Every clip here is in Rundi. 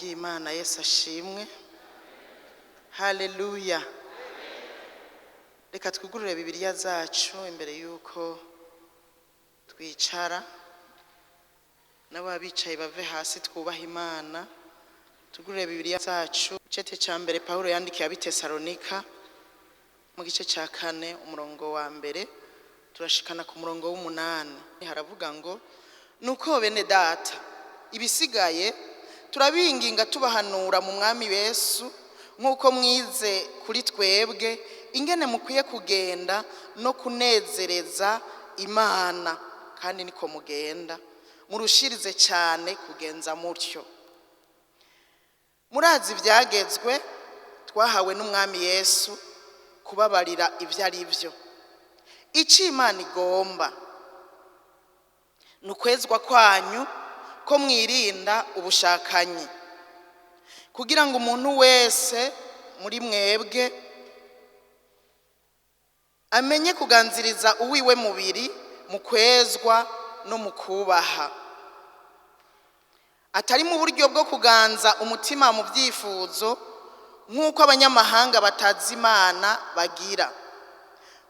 ry'Imana. Yesu ashimwe. Haleluya. Reka twugurure Bibiliya zacu imbere yuko twicara, n'ababicaye bave hasi twubaha Imana. Tugurure Bibiliya zacu cete ca mbere Paulo yandikiye abitesalonika mu gice ca 4 umurongo wa mbere turashikana ku murongo w'8. Haravuga ngo nuko bene data ibisigaye turabinginga tubahanura mu mwami Yesu nkuko mwize kuri twebwe ingene mukwiye kugenda no kunezereza Imana, kandi niko mugenda murushirize cyane kugenza mutyo. Murazi ivyagezwe twahawe n'umwami Yesu kubabarira ivyo ari byo. Ici Imana igomba nukwezwa kwanyu ko mwirinda ubushakanyi, kugira ngo umuntu wese muri mwebwe amenye kuganziriza uwiwe mubiri mu kwezwa no mu kubaha, atari mu buryo bwo kuganza umutima mu byifuzo nk'uko abanyamahanga batazi Imana bagira,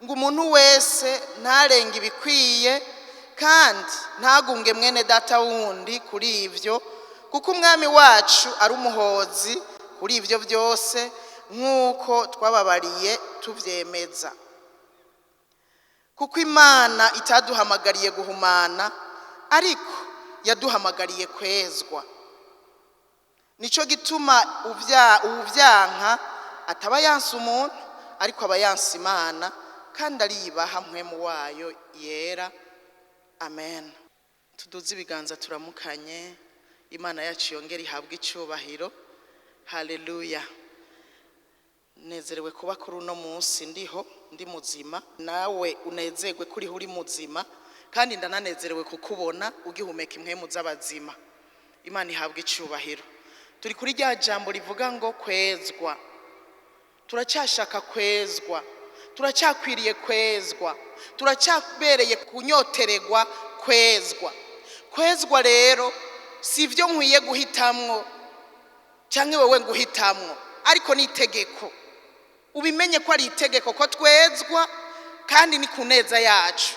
ngo umuntu wese ntarenge ibikwiye kandi ntagunge mwene data wundi kuri ivyo, kuko umwami wacu ari umuhozi kuri ivyo byose nk'uko twababariye tuvyemeza. Kuko Imana itaduhamagariye guhumana, ariko yaduhamagariye kwezwa. Nico gituma uvyanka ataba yansi umuntu, ariko aba yansi Imana, kandi aribaha mpwemu wayo yera. Amen. Tuduze ibiganza turamukanye. Imana yacu yongera ihabwe icyubahiro. Haleluya. Nezerewe kuba kuri uno munsi ndi muzima, nawe unezerwe kuri uri muzima, kandi ndananezerewe kukubona ugihumeka impwemu z'abazima. Imana ihabwe icyubahiro. Turi kuri rya jambo rivuga ngo kwezwa. Turacyashaka kwezwa, turacyakwiriye kwezwa, turacyabereye kunyoteregwa kwezwa. Kwezwa rero si ivyo nkwiye guhitamwo canke wewe nguhitamwo, ariko ni itegeko. Ubimenye ko ari itegeko ko twezwa, kandi ni kuneza yacu,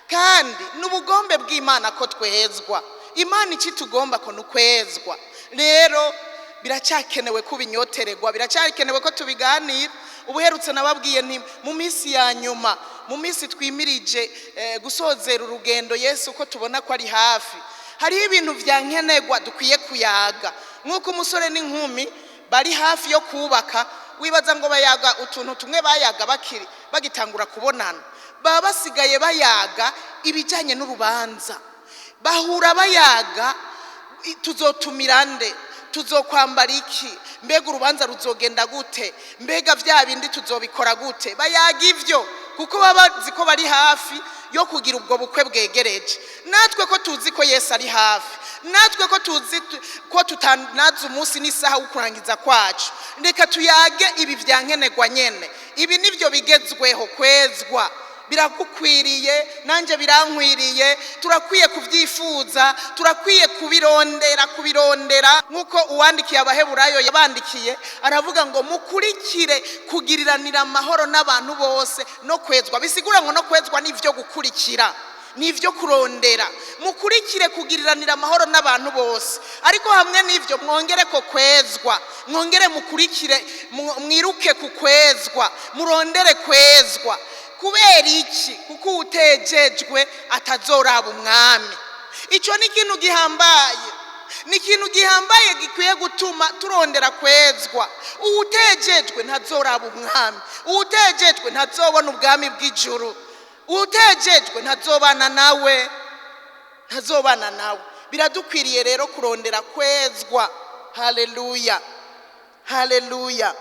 kandi n'ubugombe bw'Imana ko twezwa. Imana iki tugomba ko nukwezwa. Rero biracyakenewe kubinyoteregwa, biracyakenewe ko tubiganira. Ubuherutse nababwiye nti mu minsi ya nyuma, mu minsi twimirije gusozera urugendo Yesu ko tubona ko ari hafi, hari ibintu vyankenegwa dukwiye kuyaga. Nkuko umusore n'inkumi bari hafi yo kubaka, wibaza ngo bayaga utuntu tumwe bayaga bagitangura kubonana, baba basigaye bayaga ibijanye n'urubanza. Bahura bayaga tuzotumira nde, tuzokwambara iki, mbega urubanza ruzogenda gute, mbega vya bindi tuzobikora gute. Bayaga ivyo kuko baba ziko bari hafi yo kugira ubwo bukwe bwegereje. Natwe ko tuzi ko Yesu ari hafi, natwe ko tuzi ko tutanaza umunsi n'isaha ukurangiza kwacu, reka tuyage ibi vyankenegwa nyene. Ibi nivyo bigezweho kwezwa. Biragukwiriye, nanje birankwiriye, turakwiye kuvyifuza, turakwiye kubirondera nkuko uwandikiye abaheburayo yabandikiye, aravuga ngo mukurikire kugiriranira amahoro n'abantu bose no kwezwa. Bisigura ngo no kwezwa nivyo gukurikira, nivyo kurondera. Mukurikire kugiriranira amahoro n'abantu bose, ariko hamwe nivyo mwongere ko kwezwa, mwongere mukurikire, mwiruke ku kwezwa, murondere kwezwa. Kubera iki? Kuko utejejwe atazoraba umwami. Ico ni ikintu gihambaye, ni ikintu gihambaye gikwiye gutuma turondera kwezwa. Utejejwe ntazoraba umwami, utejejwe ntazobona ubwami bw'ijuru, utejejwe ntazobana nawe. Biradukwiriye rero kurondera kwezwa. Haleluya, haleluya.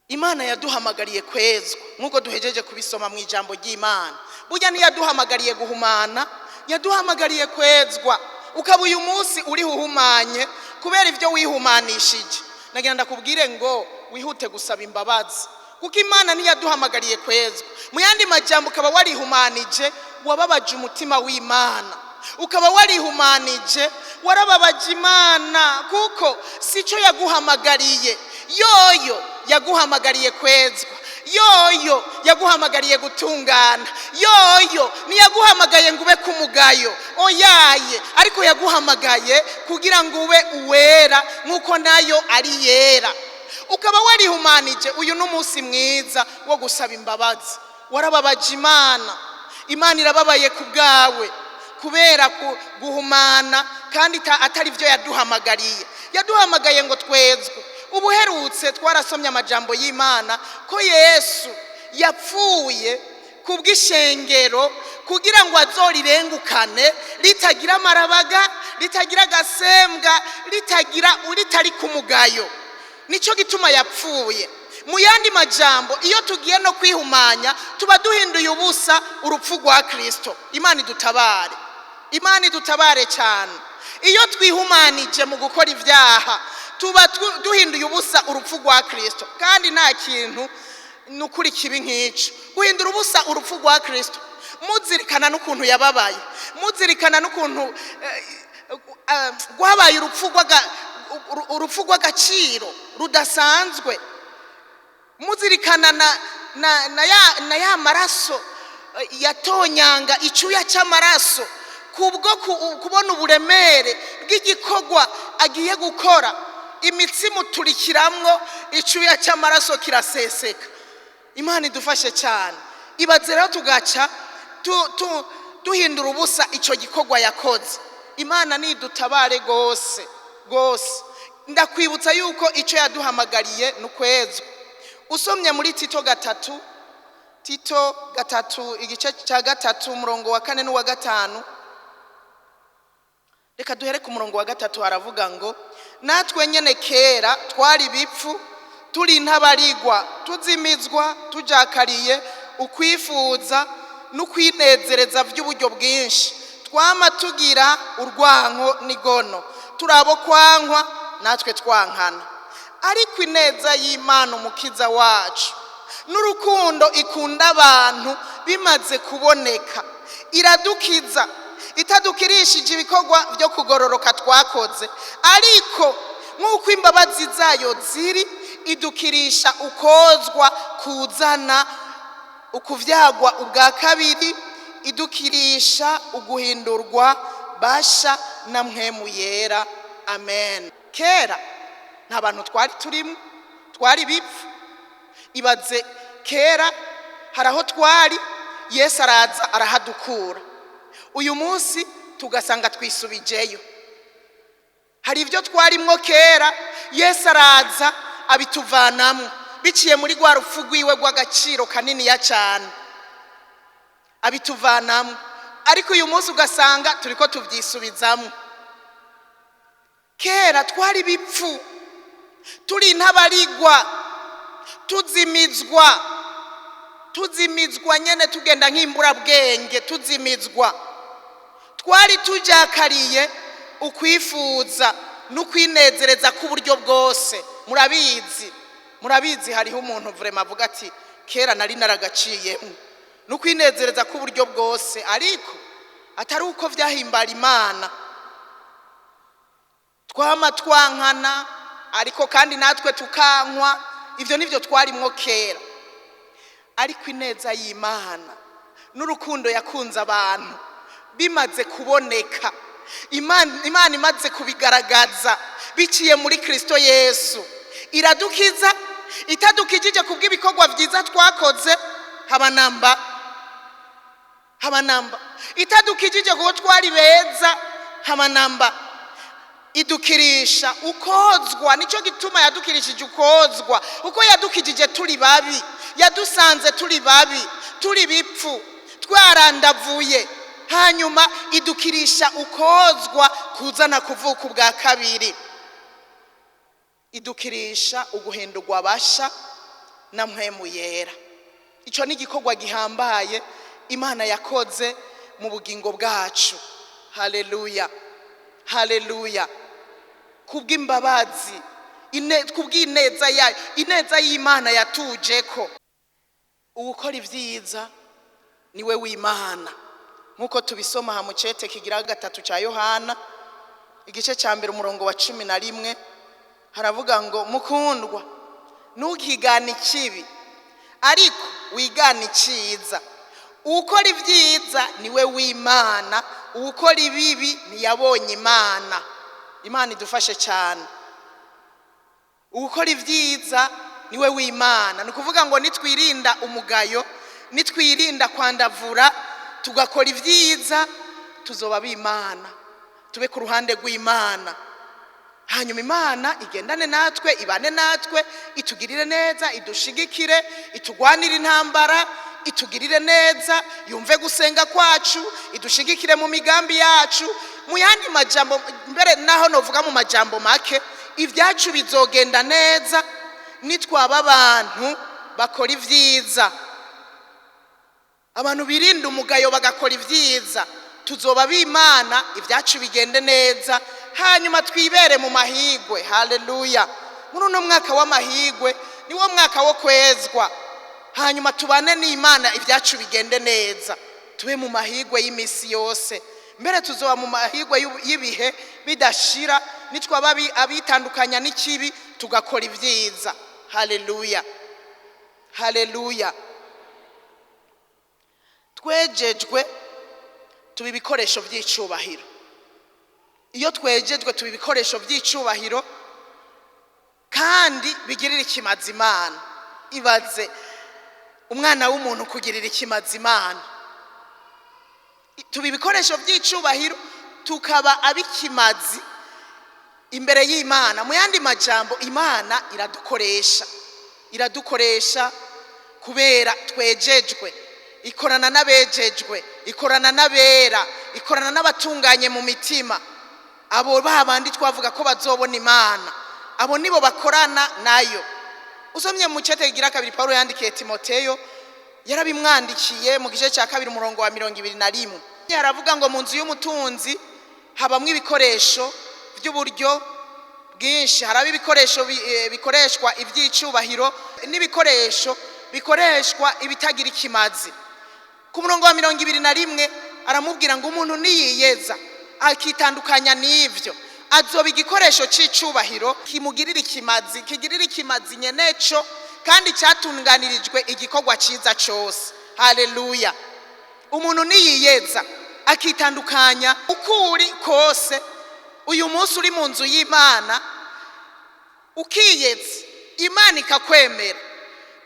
Imana yaduhamagariye kwezwa nkuko duhejeje kubisoma mu ijambo ry'Imana. Burya ntiyaduhamagariye guhumana, yaduhamagariye kwezwa. Ukaba uyu munsi uri huhumanye kubera ivyo wihumanishije, nagira ndakubwire ngo wihute gusaba imbabazi, kuko Imana ntiyaduhamagariye kwezwa. Mu yandi majambo ukaba warihumanije, wababaje umutima w'Imana. ukaba warihumanije, warababaje Imana, kuko sico yaguhamagariye. Yoyo yaguhamagariye kwezwa, yoyo yaguhamagariye gutungana, yoyo niyaguhamagaye ngo ube kumugayo, oyaye, ariko yaguhamagaye kugira ngo ube uwera nkuko nayo ari yera. Ukaba warihumanije, uyu n'umunsi mwiza wo gusaba imbabazi. Warababaje Imana, Imana irababaye ku bwawe kubera guhumana, kandi atari byo yaduhamagariye. Yaduhamagaye ngo twezwe. Ubuherutse twarasomye amajambo y'Imana ko Yesu yapfuye kubw'ishengero kugira ngo azorirengukane, ritagira amarabaga, ritagira agasembwa, ritari kumugayo. Nico gituma yapfuye. Mu yandi majambo, iyo tugiye no kwihumanya tuba duhinduye ubusa urupfu rwa Kristo. Imana idutabare, Imana idutabare cyane. Iyo twihumanije mu gukora ibyaha tuba duhinduye ubusa urupfu rwa Kristo, kandi nta kintu nukuri kibi nk'icyo guhindura ubusa urupfu rwa Kristo. Muzirikana n'ukuntu yababaye, muzirikana n'ukuntu rwabaye urupfu rw'agaciro rudasanzwe. Muzirikana na ya maraso yatonyanga icyuya cy'amaraso kubwo kubona uburemere bw'igikorwa agiye gukora. Imitsi muturikiramwo, icyuya cy'amaraso kiraseseka. Imana idufashe cyane. Ibaze rero tugaca duhindura ubusa icyo gikorwa yakoze. Imana nidutabare gose gose. Ndakwibutsa yuko icyo yaduhamagariye n'ukwezwa. Usomye muri Tito gatatu igice cya 3 umurongo wa 4 n'uwa 5. Reka duhere ku murongo wa 3, haravuga ngo natwe nyene kera twari bipfu, turi ntabarigwa, tuzimizwa, tujakariye ukwifuza n'ukwinezereza by'uburyo bwinshi. Twama tugira urwanko n'igono, turabo kwankwa natwe twankana. Ariko ineza y'Imana umukiza wacu n'urukundo ikunda abantu bimaze kuboneka, iradukiza itadukirishije ibikorwa byo kugororoka twakoze, ariko nk'uko imbabazi zayo ziri, idukirisha ukozwa kuzana ukuvyagwa ubwa kabiri, idukirisha uguhindurwa basha na mpwemu yera. Amen. Kera nta bantu twari turimo, twari bipfu. Ibaze kera haraho twari, Yesu araza arahadukura. Uyu munsi tugasanga twisubijeyo. Hari ibyo twarimwo kera, Yesu araza abituvanamo biciye muri rwa rupfu rwiwe rw'agaciro kanini ya cyane, abituvanamo. Ariko uyu munsi ugasanga turiko tuvyisubizamo. Kera twari bipfu, turi ntabarigwa, tuzimizwa nyene tugenda nk'imbura bwenge, tuzimizwa. Twari tujakariye ukwifuza n'ukwinezereza k'uburyo bwose. Murabizi hariho umuntu vrema avuga ati kera nari naragaciyemo n'ukwinezereza k'uburyo bwose, ariko atari uko vyahimbara Imana. Twama twankana, ariko kandi natwe tukankwa. Ivyo nivyo twarimwo kera. Ariko ineza y'Imana n'urukundo yakunze abantu bimaze kuboneka, Imana imaze kubigaragaza biciye muri Kristo Yesu, iradukiza. Itadukijije kubw'ibikorwa byiza twakoze, habanamba. Itadukijije kuko twari beza, habanamba. Idukirisha ukozwa. Nico gituma yadukirishije ukozwa, uko yadukijije turi babi, yadusanze turi babi, turi bipfu, twarandavuye, hanyuma idukirisha ukozwa kuzana kuvuka ubwa kabiri, idukirisha uguhindurwa basha na mpwemu yera. Ico ni igikorwa gihambaye Imana yakoze mu bugingo bwacu. Haleluya, haleluya. Kubw'imbabazi, kubw'ineza yayo, ineza y'Imana yatujeko. Uwukora ivyiza niwe w'Imana. nkuko tubisoma ha mu cete kigira gatatu ca Yohana igice ca mbere umurongo wa 11 haravuga ngo mukundwa ntukigane ikibi ariko wigane iciza ukora ibyiza niwe w'Imana ukora ibibi ntiyabonye Imana. Imana idufashe cyane. Ukora ibyiza niwe w'Imana, ni kuvuga ngo nitwirinda umugayo, nitwirinda kwandavura, tugakora ibyiza, tuzoba b'Imana, tube ku ruhande rw'Imana. Hanyuma Imana igendane natwe, ibane natwe, itugirire neza, idushigikire, itugwanire intambara, itugirire neza, yumve gusenga kwacu, idushigikire mu migambi yacu. Mu yandi majambo, mbere naho novuga mu majambo make, ibyacu bizogenda neza nitwaba abantu bakora ibyiza, abantu birinda umugayo bagakora ibyiza, tuzoba b'Imana, ibyacu bigende neza, hanyuma twibere mu mahigwe. Haleluya. Muri uno mwaka w'amahigwe niwo mwaka wo kwezwa, hanyuma tubane n'Imana, ibyacu bigende neza, tube mu mahigwe y'imisi yose. Mbere tuzoba mu mahigwe y'ibihe bidashira nitwaba abitandukanya n'ikibi tugakora ibyiza. Haleluya. Haleluya. Twejejwe tuba ibikoresho by'icubahiro. Iyo twejejwe tuba ibikoresho by'icubahiro kandi bigirira ikimazi Imana. Ibaze umwana w'umuntu kugirira ikimazi Imana. Tuba ibikoresho by'icubahiro tukaba abikimazi imbere y'Imana. Mu yandi majambo, Imana iradukoresha kubera twejejwe, ikorana n'abejejwe, ikorana n'abera, ikorana n'abatunganye mu mitima. Abo babandi twavuga ko bazobona Imana, abo nibo bakorana nayo. Usomye mu cete kigira kabiri Paulo yandikiye Timoteyo, yarabimwandikiye mu gice cya 2 umurongo wa 21. Yaravuga ngo mu nzu y'umutunzi habamwe ibikoresho by'uburyo bwinshi. Haraba ibikoresho bikoreshwa iby'icubahiro n'ibikoresho bikoreshwa ibitagira ikimazi. Ku murongo wa 21 aramubwira ngo umuntu niyiyeza akitandukanya n'ivyo, azoba igikoresho c'icubahiro kimugirira ikimazi, kigirira ikimazi nyeneco kandi cyatunganirijwe igikorwa ciza cyose. Haleluya. Umuntu niyiyeza akitandukanya ukuri kose, uyu munsi uri mu nzu y'Imana ukiyeze, Imana ikakwemera,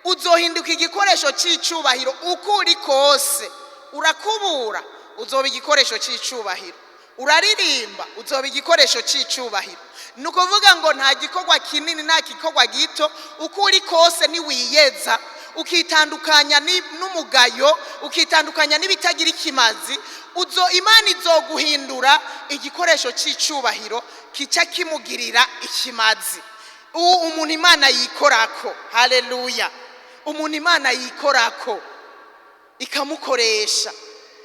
uzohinduka igikoresho c'icubahiro. Ukuri kose, urakubura, uzoba igikoresho c'icubahiro. Uraririmba, uzoba igikoresho c'icubahiro. Nukuvuga ngo nta gikorwa kinini nta gikorwa gito, ukuri kose ni wiyeza, ukitandukanya n'umugayo, ukitandukanya n'ibitagira ikimazi, Imana izoguhindura igikoresho c'icubahiro kica kimugirira ikimazi. Umuntu Imana yikorako. Haleluya. Umuntu Imana yikorako ikamukoresha,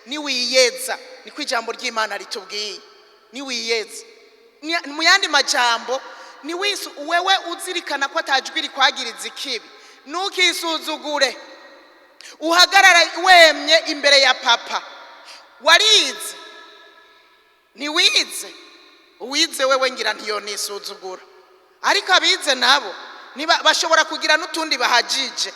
ni wiyeza, niko ijambo ry'Imana ritubwiye, ni wiyeza. Mu yandi majambo, ni wewe uzirikana ko atajwi rikwagiriza ikibi, ntukisuzugure, uhagarara wemye imbere ya papa. Warize ntiwize, uwize wewe ngira ntiyonisuzugura, ariko abize nabo bashobora kugira n'utundi bahajije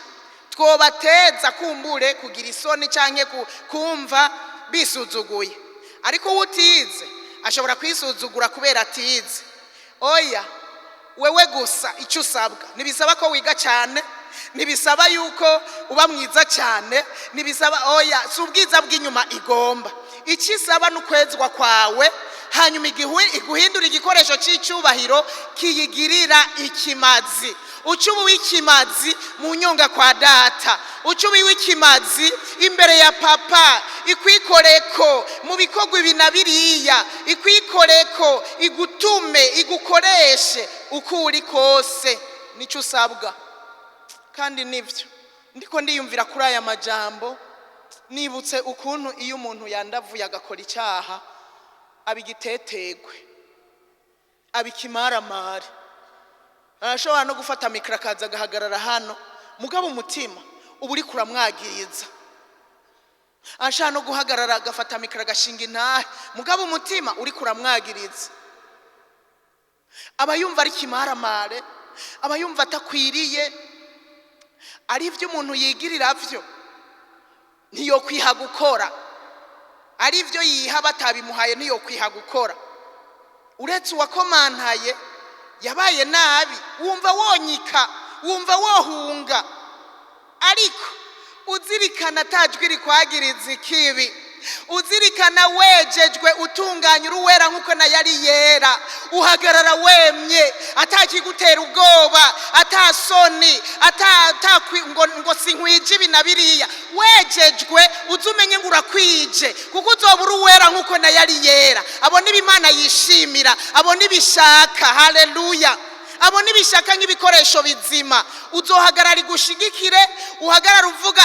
twobateza kumbure kugira isoni canke kumva bisuzuguye. Ariko utize ashobora kwisuzugura kubera atize. Oya, wewe gusa icyo usabwa, nibisaba ko wiga cyane, nibisaba yuko uba mwiza cyane, nibisaba oya, si ubwiza bw'inyuma igomba. Ikisaba n'ukwezwa kwawe, hanyuma iguhindura igikoresho c'icubahiro kiyigirira ikimazi. Ucubu w'ikimazi mu nyonga kwa data, ucubu w'ikimazi imbere ya papa, ikwikoreko mu bikorwa ibi na biriya, ikwikoreko igutume igukoreshe ukuri kose. Nicyo usabwa. Kandi nivyo ndiko ndiyumvira kuri aya majambo, nibutse ukuntu iyo umuntu yandavuye agakora icyaha abigitetegwe, abikimaramare, arashobora no gufata mikro akaza agahagarara hano, mugabo umutima uba uri kuramwagiriza. ashaka no guhagarara agafata mikoro agashinga intahe mugabo umutima uri kuramwagiriza, aba yumva ari kimaramare, aba yumva atakwiriye, ari ibyo umuntu yigirira byo ntiyo kwiha gukora, ari ibyo yiha batabimuhaye ntiyo kwiha gukora. Uretse uwakomantaye yabaye nabi wumva wonyika, wumva wohunga, ariko uzirikana atajwi rikwagiriza ikibi, uzirikana wejejwe utunganya uruwera nk'uko na yari yera, uhagarara wemye atakigutera ubwoba, atasoni, ngo sinkwije ibi na biriya, wejejwe uzumenye ngo urakwije, kuko uzoba uruwera nk'uko na yari yera. Abo ni Imana yishimira, abo ni bishaka. Haleluya. Abo nibishaka nk'ibikoresho bizima, uzohagarara igushigikire, uhagarara uvuga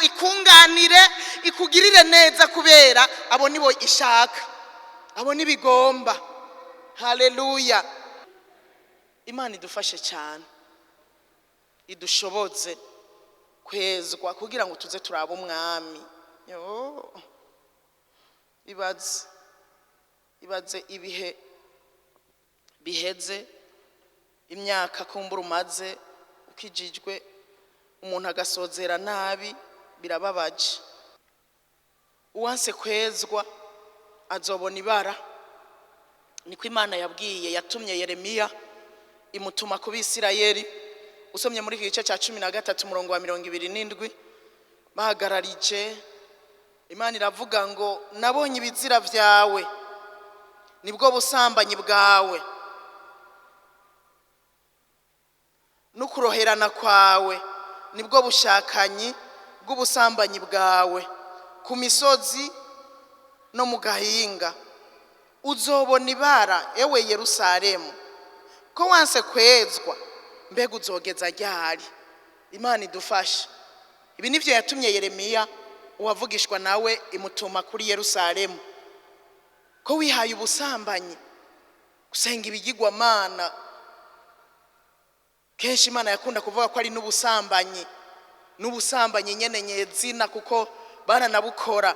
ikunganire, ikugirire neza, kubera abo nibo ishaka, abo nibigomba. Haleluya. Imana idufashe cyane, idushoboze kwezwa kugira ngo tuze turaba umwami. Ibaze ibihe biheze, imyaka kumbura umaze ukijijwe, umuntu agasozera nabi, birababaje. Uwanse kwezwa azobona ibara, niko Imana yabwiye, yatumye Yeremiya imutuma ku Bisirayeli. Usomye muri iki gice cya 13 umurongo wa 27, bahagararije Imana iravuga ngo nabonye ibizira byawe, nibwo busambanyi bwawe, nukuroherana kwawe nibwo bushakanyi bw'ubusambanyi bwawe, ku misozi no mu gahinga uzobona ibara, ewe Yerusalemu, ko wanse kwezwa, mbega uzogeza ryari? Imana idufashe. Ibi nivyo yatumye Yeremiya uwavugishwa nawe imutuma kuri Yerusalemu, ko wihaye ubusambanyi, gusenga ibigirwamana. Kenshi Imana yakunda kuvuga ko ari n'ubusambanyi nyene nyezina, kuko baranabukora.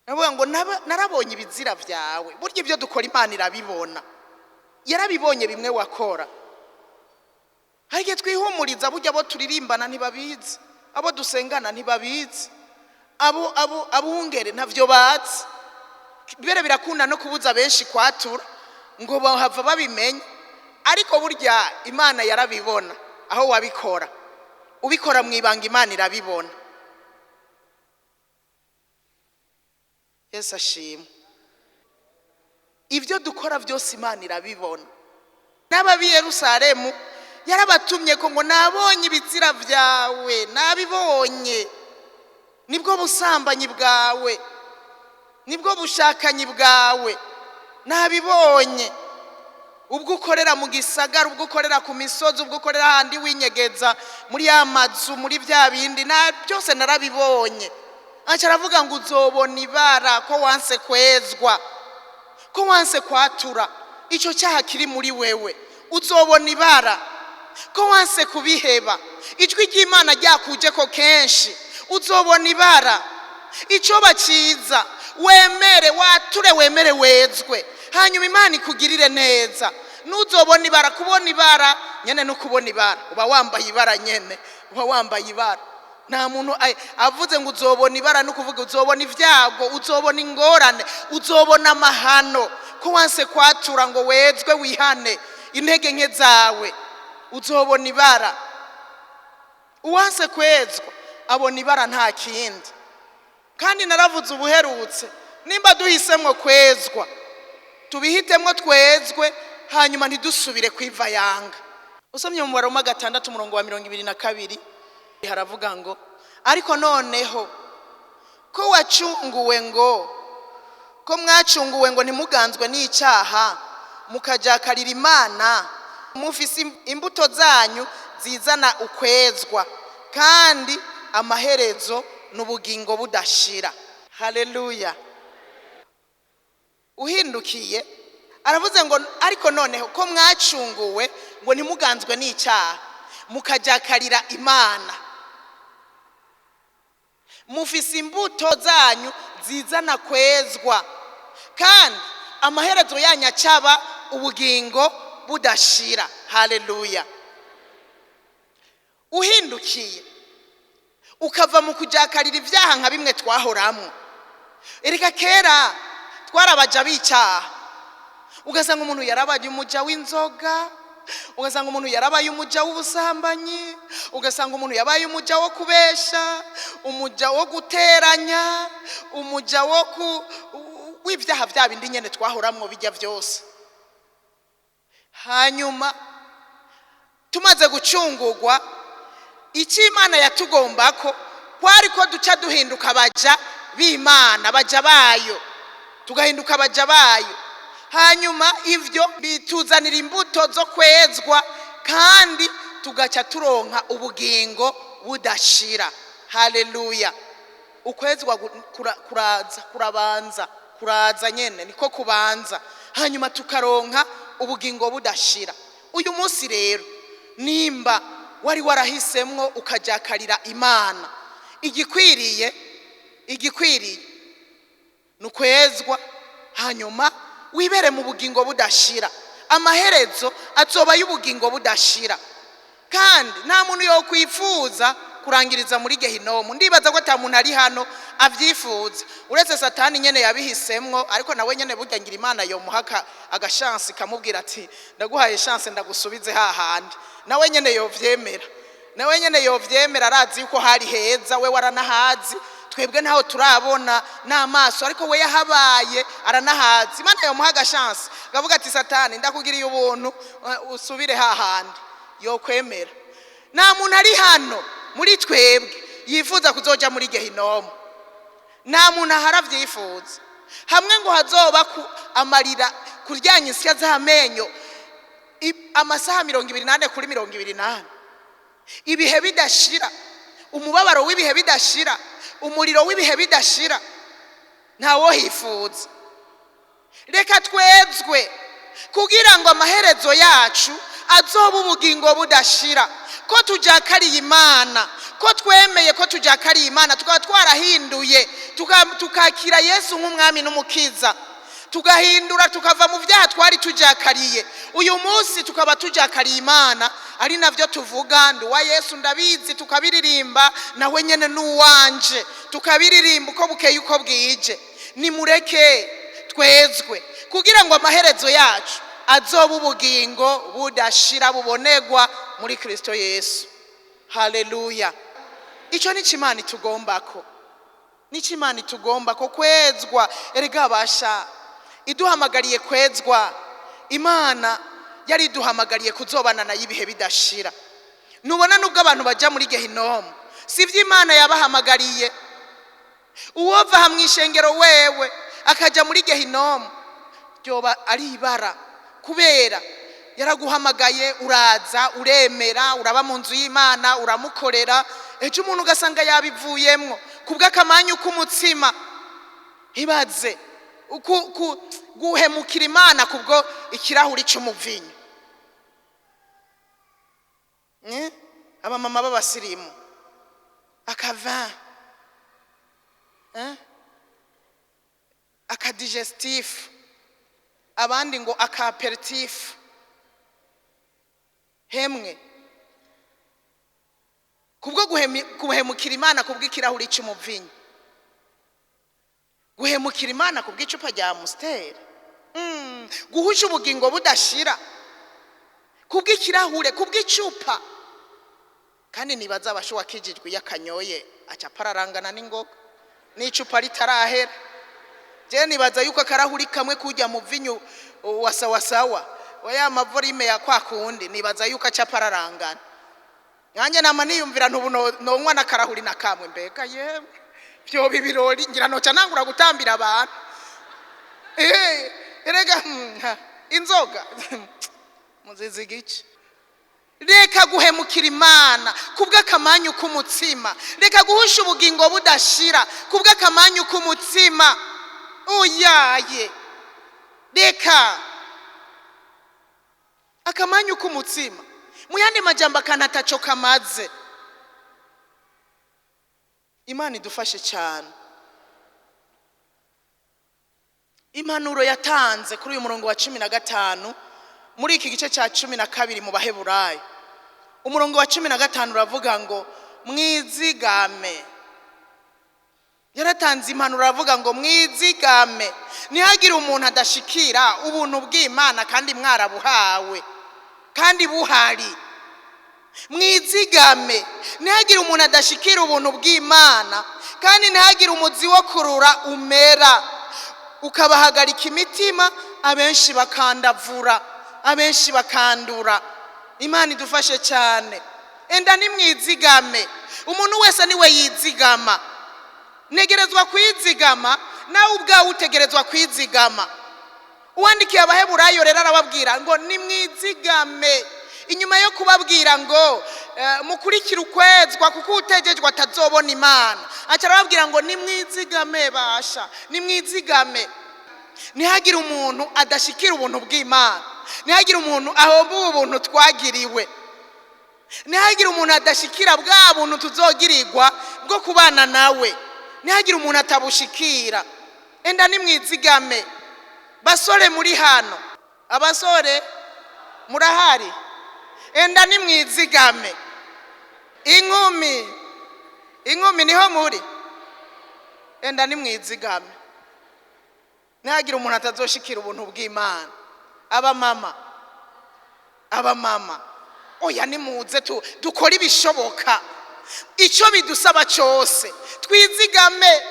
Navuga ngo narabonye ibizira byawe. Burya ibyo dukora Imana irabibona, yarabibonye bimwe wakora. Harike twihumuriza, burya abo turirimbana ntibabizi, abo dusengana ntibabizi, abungere ntavyo bazi. Bere birakunda no kubuza benshi kwatura ngo bahava babimenya, ariko burya Imana yarabibona. Aho wabikora, ubikora mwibanga, Imana irabibona. Yesu ashimwe. Ibyo dukora byose Imana irabibona. N'ababi Yerusalemu yarabatumye ko ngo nabonye ibizira byawe, nabibonye, nibwo busambanyi bwawe, nibwo bushakanyi bwawe, nabibonye. Ubwo ukorera mu gisagara, ubwo ukorera ku misozi, ubwo ukorera handi winyegeza muri amazu, muri bya bindi, na byose narabibonye. Acha aravuga ngo uzobona ibara, ko wanse kwezwa, ko wanse kwatura icyo cyaha kiri muri wewe. Uzobona ibara, ko wanse kubiheba, ijwi ry'Imana ryakuje ko kenshi. Uzobona ibara, icyo baciza wemere, wature wemere, wezwe, hanyuma Imana ikugirire neza. Nuzobona ibara, kubona ibara nyene no kubona ibara, uba wambaye ibara nyene, uba wambaye ibara. Nta muntu avuze ngo uzobona ibara no kuvuga uzobona ibyago, uzobona ingorane, uzobona amahano, ko wanse kwatura ngo wezwe wihane intege nke zawe. Uzobona ibara. Uwanse kwezwa abona ibara, nta kindi. Kandi naravuze ubuherutse, nimba duhisemwe kwezwa, tubihitemwe twezwe, hanyuma ntidusubire kwiva yanga. Usomye mu Baroma 6 umurongo wa 22, haravuga ngo ariko noneho ko wacunguwe, ko mwacunguwe ngo ntimuganzwe n'icyaha, mukajakarira Imana, mufise imbuto zanyu zizana ukwezwa, kandi amaherezo n'ubugingo budashira. Haleluya. Uhindukiye aravuze ngo ariko noneho ko mwacunguwe ngo ntimuganzwe n'icyaha, mukajakarira Imana. mufise imbuto zanyu zizana kwezwa, kandi amaherezo yanyu acaba ubugingo budashira. Haleluya. Uhindukiye ukava mu kujakarira ibyaha nka bimwe twahoramwo. Erika kera twarabaja bicyaha, ugasanga umuntu yarabaye umuja w'inzoga, ugasanga umuntu yarabaye umuja w'ubusambanyi, ugasanga umuntu yabaye umuja wo kubesha, umuja wo guteranya, umuja w'ibyaha bya bindi nyene twahoramwo bijya byose. Hanyuma tumaze gucungurwa, icyo Imana yatugombako kwari ko duca duhinduka abaja b'Imana, abaja bayo, tugahinduka abaja bayo. Hanyuma ivyo bituzanira imbuto zo kwezwa, kandi tugaca turonka ubugingo budashira. Haleluya. Ukwezwa kuraza nyene, niko kubanza, hanyuma tukaronka ubugingo budashira. Uyu munsi rero, nimba wari warahisemwo ukajakarira Imana, igikwiriye nukwezwa, hanyuma wibere mu bugingo budashira. Amaherezo azoba y'ubugingo budashira, kandi nta muntu yo kwifuza kurangiriza muri gehinomu. Ndibaza ko ata muntu ari hano avyifuza, uretse Satani nyene yabihisemwo, ariko nawe nyene burya ngira Imana yo muhaka agashansi kamubwira ati ndaguhaye chance ndagusubize hahandi. Nawe nyene yovyemera, arazi yuko hari heza, we waranahazi, twebwe ntaho turabona n'amaso, ariko we yahabaye aranahazi. Imana yo muhaga chance gavuga ati Satani ndakugiriye ubuntu usubire hahandi, yo kwemera. Nta muntu ari hano muri twebwe yifuza kuzoja muri gehinomu, nta muntu aharavyifuza. Hamwe ngo hazoba amarira kuryanya isya z'amenyo amasaha 28 kuri 28, ibihe bidashira, umubabaro w'ibihe bidashira, umuriro w'ibihe bidashira, ntawo hifuza. Reka twezwe kugira ngo amaherezo yacu azoba ubugingo budashira, ko tujakariye Imana, ko twemeye ko tujakariye Imana, tukaba twarahinduye tukakira Yesu nk'umwami n'umukiza, tugahindura tukava mu byaha twari tujakariye. Uyu munsi tukaba tujakariye Imana, ari navyo tuvuga ndi wa Yesu ndabizi, tukabiririmba nawe nyene n'uwanje, tukabiririmba uko bukeye uko bwije. Nimureke twezwe kugira ngo amaherezo yacu azoba ubugingo budashira bubonegwa muri Kristo Yesu. Haleluya. Ico ni Imana itugombako, Imana itugombako kwezwa. Erega basha iduhamagariye kwezwa. Imana yari iduhamagariye kuzobana na ibihe bidashira. Nubona nubwo abantu baja muri gehinomu, sivyo Imana yabahamagariye. Uwova hamwishengero wewe akaja muri gehinomu, byoba ari ibara, kubera yaraguhamagaye, uraza, uremera, uraba mu nzu y'Imana, uramukorera. Ejo umuntu ugasanga yabivuyemwo kubw'akamanyu k'umutsima. Ibaze guhemukira Imana kubwo ikirahuri cy'umuvinyo. Abamama b'abasirimu akava akadigestif, abandi ngo akaperitif, hemwe kubwo guhemukira Imana kubw'ikirahuri cy'umuvinyo, guhemukira Imana kubw'icupa rya Amstel, guhusha ubugingo budashira kubw'ikirahure, kubw'icupa. Kandi nibaza abasho wakijijwe yakanyoye aca pararangana n'ingoga n'icupa ritarahera. Je nibaza yuko akarahuri kamwe kujya mu vinyo wasawasawa waya mavorime ya kwa kundi, nibaza yuko aca pararangana. Nyanje nama niyumvira ntubu nonywa na karahuri na kamwe, mbega yewe byo bibirori ngira noca nangura gutambira abantu. Erega inzoga muzizi gici. Reka guhemukira Imana kubw'akamanyu k'umutsima, reka guhusha ubugingo budashira kubw'akamanyu k'umutsima. Oyaye, reka akamanyu k'umutsima. Muyandi majambo akanataco kamaze. Imana idufashe cyane. Impanuro yatanze kuri uyu murongo wa 15 muri iki gice cya 12 mu Baheburayo. Umurongo wa 15 uravuga ngo mwizigame. Yaratanze impanuro avuga ngo mwizigame, ntihagire umuntu adashikira ubuntu bw'Imana kandi mwarabuhawe kandi buhari. Mwizigame, ntihagire umuntu adashikira ubuntu bw'Imana kandi ntihagire umuzi wo kurura umera ukabahagarika imitima, abenshi bakandavura, abenshi bakandura. Imana idufashe cyane. Enda ni mwizigame. Umuntu wese niwe yizigama. Negerezwa kwizigama, nawe ubwawe utegerezwa kwizigama. Uwandikiye Abaheburayo rero arababwira ngo ni mwizigame. Inyuma yo kubabwira ngo mukurikira ukwezwa kuko utegejwe atazobona Imana, aca arababwira ngo ni mwizigame basha, ni mwizigame. Ntihagire umuntu adashikira ubuntu bw'Imana, ntihagire umuntu ahomba ubuntu twagiriwe, ntihagire umuntu adashikira bwa buntu tuzogirirwa bwo kubana nawe, ntihagire umuntu atabushikira. Enda ni mwizigame. Basore muri hano, abasore murahari, enda ni mwizigame. Inkumi niho muri, enda ni mwizigame. Ntihagire umuntu atazoshikira ubuntu bw'Imana. Abamama oya nimuze dukora ibishoboka, icyo bidusaba cyose twizigame,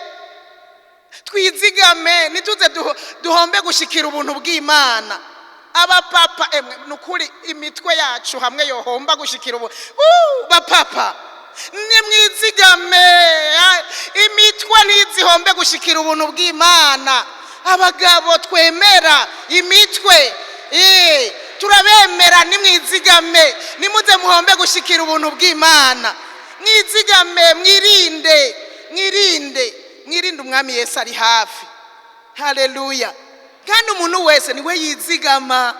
nituze duhombe gushikira ubuntu bw'Imana. Abapapa nukuri imitwe yacu hamwe yohomba gushikira bapapa nimwizigame, imitwe ntizihombe gushikira ubuntu bw'Imana. Abagabo twemera imitwe turabemera, nimwizigame, nimuze muhombe gushikira ubuntu bw'Imana. Mwizigame, mwirinde umwami Yesu ari hafi. Haleluya. Kandi umuntu wese niwe yizigama.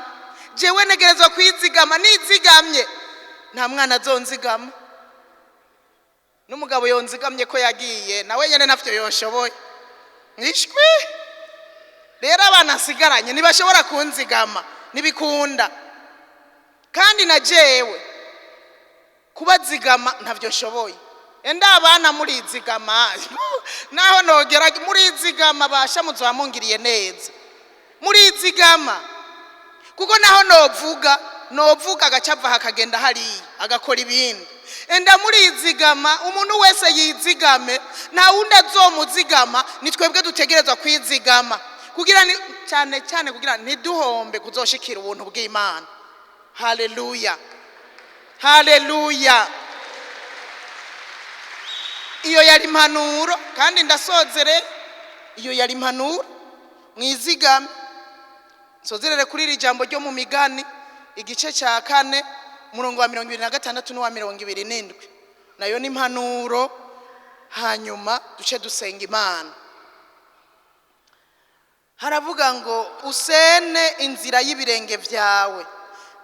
Jewe negerezwa kwizigama, nizigamye nta mwana azonzigama. N'umugabo yonzigamye ko yagiye nawe nyene nafyo yoshoboye. Nishwi rero abana asigaranye ntibashobora kunzigama, ntibikunda. Kandi na jewe kubazigama ntavyo nshoboye. Enda abana murizigama naho nogera murizigama basha muzamungiriye neza. Murizigama kuko naho novuga agacava hakagenda hari agakora ibindi. Enda murizigama. Umuntu wese yizigame, nta wundi azomuzigama. Ni twebwe dutegerezwa kwizigama kugira cyane kugira ntiduhombe kuzoshikira ubuntu bw'Imana. Haleluya, haleluya. Iyo yari impanuro kandi ndasozere. Iyo yari impanuro mwizigame. Nsozerere kuri iri jambo ryo mu Migani igice cya 4 umurongo wa 26 n'uwa 27. Nayo ni impanuro. Hanyuma duce dusenga Imana. Haravuga ngo usene inzira y'ibirenge vyawe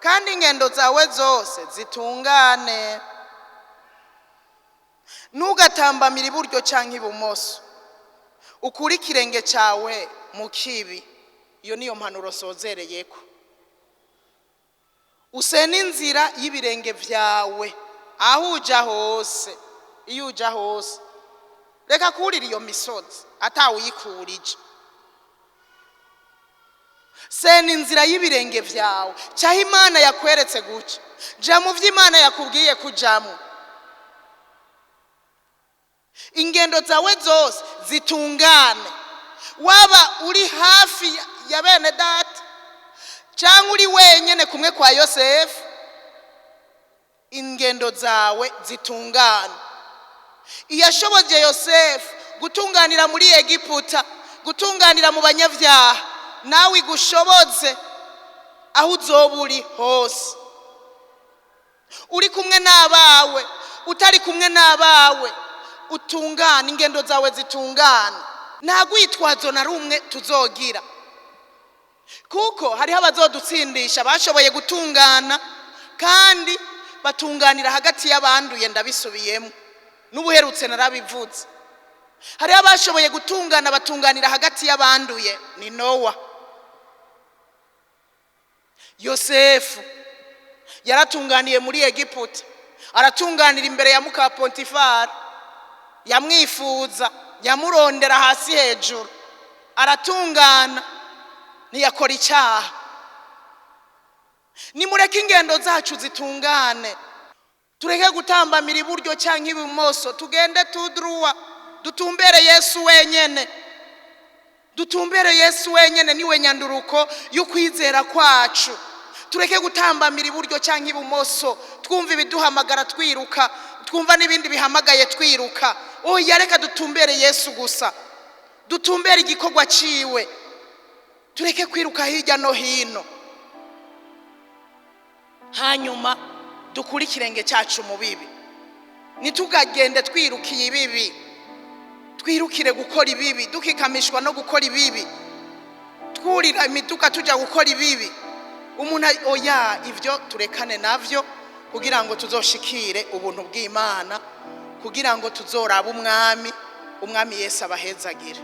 kandi ingendo zawe zose zitungane. Ntugatambamira iburyo canke ibumoso, ukuri ikirenge cawe mu kibi. Iyo niyo mpanuro sozereyeko. Usene inzira y'ibirenge vyawe aho uja hose. Iyo uja hose reka kurira iyo misozi atawuyikurije. Sena inzira y'ibirenge vyawe cyaho Imana yakweretse guca. Ja mu vy'Imana yakubwiye kujamo. Ingendo zawe zose zitungane. Waba uri hafi ya bene data cyangwa uri wenyene kumwe kwa Yosefu, ingendo zawe zitungane. Iyashoboje Yosefu gutunganira muri Egiputa, gutunganira mu banyavyaha, nawe igushoboze aho uzoba uri hose. Uri kumwe n'abawe, utari kumwe n'abawe, utungane, ingendo zawe zitungane. Nta gwitwazo na rumwe tuzogira, kuko hariho abazodutsindisha bashoboye gutungana kandi batunganira hagati y'abanduye. Ndabisubiyemo n'ubuherutse narabivuze. hari abashoboye gutungana batunganira hagati y'abanduye ni Nowa. Yosefu yaratunganiye muri Egiputa, aratunganira imbere ya muka Pontifari, yamwifuza, yamurondera hasi hejuru, aratungana, ntiyakora icyaha. Nimureke ingendo zacu zitungane, tureke gutambamira iburyo cyangwa ibumoso, tugende tudruwa, dutumbere Yesu wenyene. Dutumbere Yesu wenyene, niwe nyanduruko y'ukwizera kwacu. Tureke gutambamira iburyo cyangwa ibumoso, twumva ibiduhamagara twiruka, twumva n'ibindi bihamagaye twiruka. Oya, reka dutumbere Yesu gusa, dutumbere igikorwa ciwe, tureke kwiruka hirya no hino. Hanyuma dukura ikirenge cyacu mu bibi, nitugagende twirukiye ibibi, twirukire gukora ibibi, dukikamishwa no gukora ibibi, twurira imiduga tujya gukora ibibi. Oya, ivyo turekane navyo kugira ngo tuzoshikire ubuntu bw'Imana, kugira ngo tuzoraba umwami Yesu abahezagire.